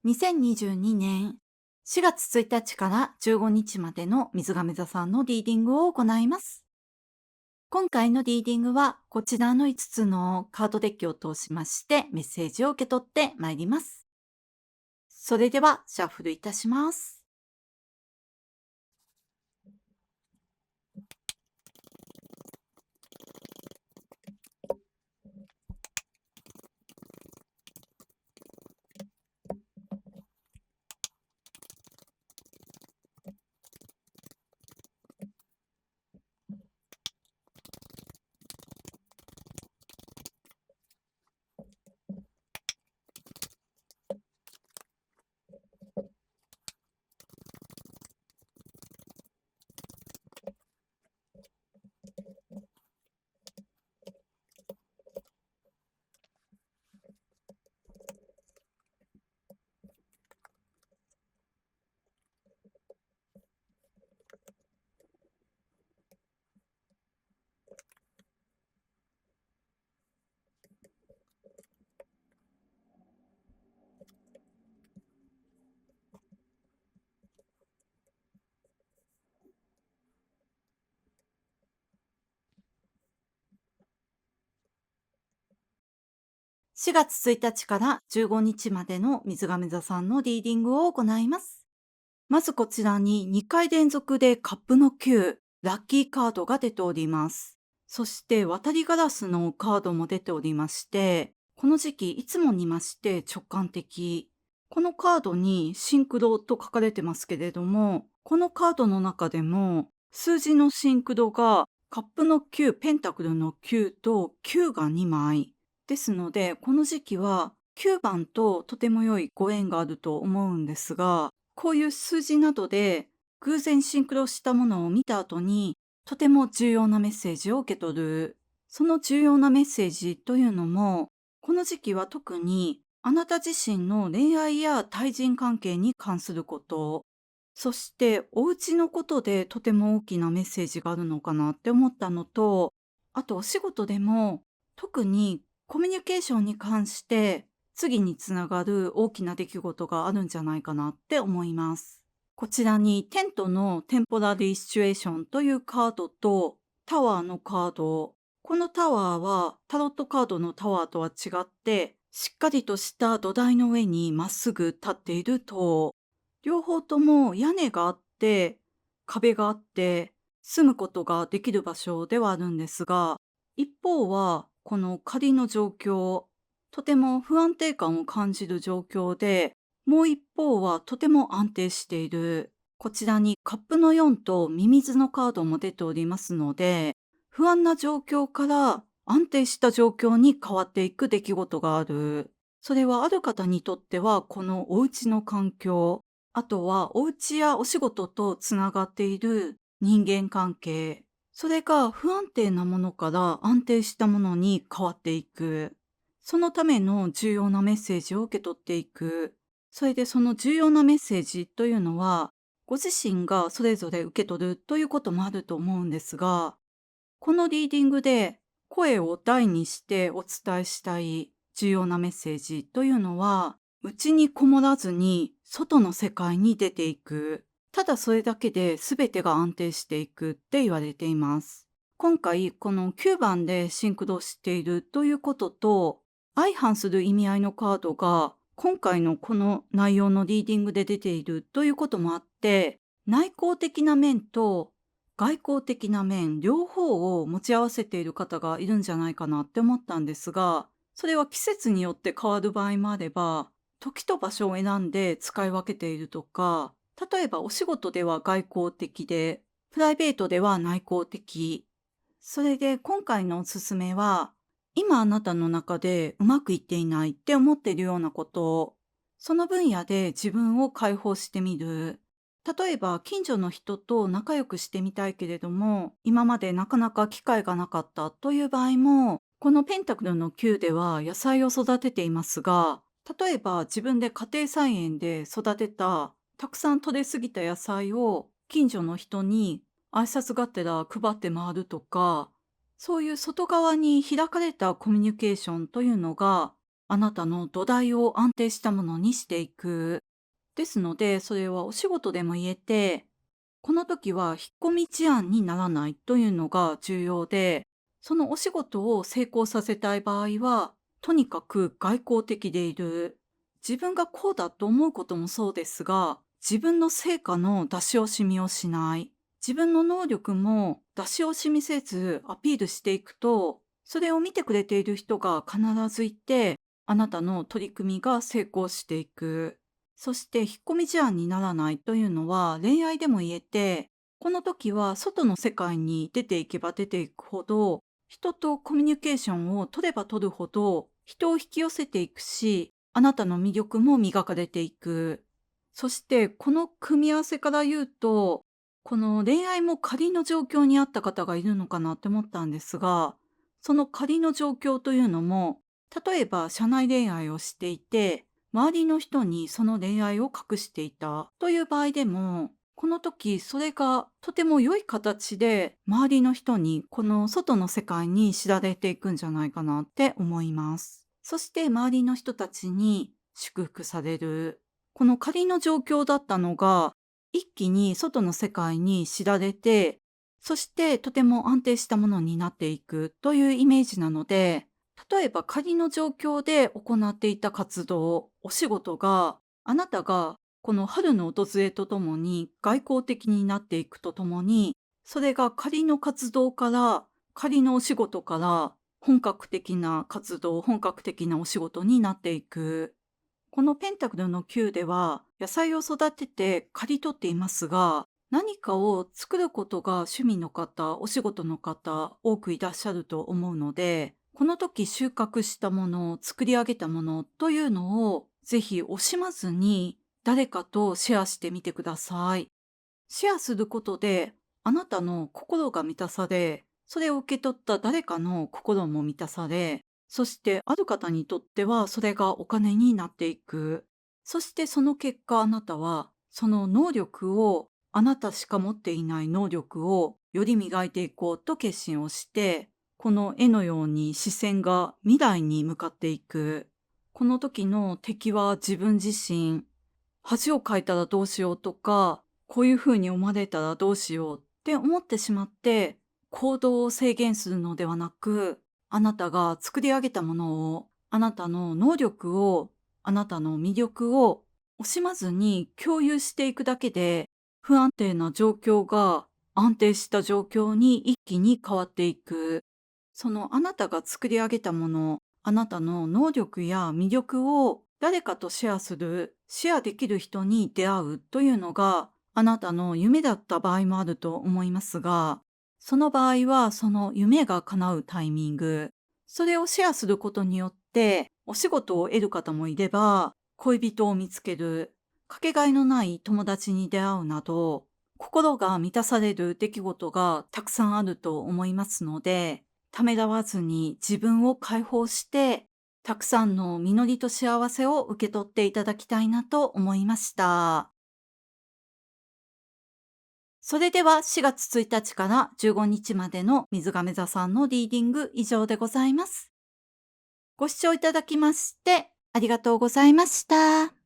2022年4月1日から15日までの水亀座さんのリーディングを行います。今回のリーディングはこちらの5つのカードデッキを通しましてメッセージを受け取ってまいります。それではシャッフルいたします。4月1日から15日までの水亀座さんのリーディングを行います。まずこちらに2回連続でカップの9、ラッキーカードが出ております。そして渡りガラスのカードも出ておりまして、この時期いつもに増して直感的。このカードにシンクロと書かれてますけれども、このカードの中でも数字のシンクロがカップの9、ペンタクルの9と9が2枚。ですので、この時期は9番ととても良いご縁があると思うんですが、こういう数字などで偶然シンクロしたものを見た後に、とても重要なメッセージを受け取る。その重要なメッセージというのも、この時期は特にあなた自身の恋愛や対人関係に関すること、そしてお家のことでとても大きなメッセージがあるのかなって思ったのと、あとお仕事でも特にコミュニケーションに関して次につながる大きな出来事があるんじゃないかなって思います。こちらにテントのテンポラリーシチュエーションというカードとタワーのカード。このタワーはタロットカードのタワーとは違ってしっかりとした土台の上にまっすぐ立っている塔。両方とも屋根があって壁があって住むことができる場所ではあるんですが、一方はこの仮の状況、とても不安定感を感じる状況で、もう一方はとても安定している。こちらにカップの4とミミズのカードも出ておりますので、不安な状況から安定した状況に変わっていく出来事がある。それはある方にとってはこのお家の環境、あとはお家やお仕事とつながっている人間関係、それが不安定なものから安定したものに変わっていく。そのための重要なメッセージを受け取っていく。それでその重要なメッセージというのは、ご自身がそれぞれ受け取るということもあると思うんですが、このリーディングで声を大にしてお伝えしたい重要なメッセージというのは、内にこもらずに外の世界に出ていく。ただそれだけで全てが安定していくって言われています。今回この9番でシンクロしているということと、相反する意味合いのカードが今回のこの内容のリーディングで出ているということもあって、内向的な面と外交的な面、両方を持ち合わせている方がいるんじゃないかなって思ったんですが、それは季節によって変わる場合もあれば、時と場所を選んで使い分けているとか、例えばお仕事では外交的で、プライベートでは内向的。それで今回のおすすめは、今あなたの中でうまくいっていないって思っているようなことを、その分野で自分を解放してみる。例えば近所の人と仲良くしてみたいけれども、今までなかなか機会がなかったという場合も、このペンタクルの9では野菜を育てていますが、例えば自分で家庭菜園で育てたたくさん取れすぎた野菜を近所の人に挨拶がてら配って回るとか、そういう外側に開かれたコミュニケーションというのがあなたの土台を安定したものにしていく。ですので、それはお仕事でも言えて、この時は引っ込み思案にならないというのが重要で、そのお仕事を成功させたい場合は、とにかく外交的でいる。自分がこうだと思うこともそうですが、自分の成果の出し惜しみをしない。自分の能力も出し惜しみせずアピールしていくと、それを見てくれている人が必ずいて、あなたの取り組みが成功していく。そして引っ込み思案にならないというのは恋愛でも言えて、この時は外の世界に出ていけば出ていくほど、人とコミュニケーションを取れば取るほど、人を引き寄せていくし、あなたの魅力も磨かれていく。そしてこの組み合わせから言うと、この恋愛も仮の状況にあった方がいるのかなって思ったんですが、その仮の状況というのも、例えば社内恋愛をしていて、周りの人にその恋愛を隠していたという場合でも、この時それがとても良い形で周りの人にこの外の世界に知られていくんじゃないかなって思います。そして周りの人たちに祝福される。この仮の状況だったのが一気に外の世界に知られて、そしてとても安定したものになっていくというイメージなので、例えば仮の状況で行っていた活動、お仕事が、あなたがこの春の訪れとともに外交的になっていくとともに、それが仮の活動から、仮のお仕事から本格的な活動、本格的なお仕事になっていく。このペンタクルの9では野菜を育てて刈り取っていますが、何かを作ることが趣味の方、お仕事の方、多くいらっしゃると思うので、この時収穫したもの、作り上げたものというのをぜひ惜しまずに誰かとシェアしてみてください。シェアすることで、あなたの心が満たされ、それを受け取った誰かの心も満たされ、そしてある方にとってはそれがお金になっていく。そしてその結果あなたは、その能力を、あなたしか持っていない能力をより磨いていこうと決心をして、この絵のように視線が未来に向かっていく。この時の敵は自分自身。恥をかいたらどうしようとか、こういう風に思われたらどうしようって思ってしまって、行動を制限するのではなく、あなたが作り上げたものを、あなたの能力を、あなたの魅力を惜しまずに共有していくだけで、不安定な状況が安定した状況に一気に変わっていく。そのあなたが作り上げたもの、あなたの能力や魅力を誰かとシェアする、シェアできる人に出会うというのがあなたの夢だった場合もあると思いますが、その場合はその夢が叶うタイミング、それをシェアすることによってお仕事を得る方もいれば、恋人を見つける、かけがえのない友達に出会うなど、心が満たされる出来事がたくさんあると思いますので、ためらわずに自分を解放して、たくさんの実りと幸せを受け取っていただきたいなと思いました。それでは4月1日から15日までの水亀座さんのリーディング以上でございます。ご視聴いただきましてありがとうございました。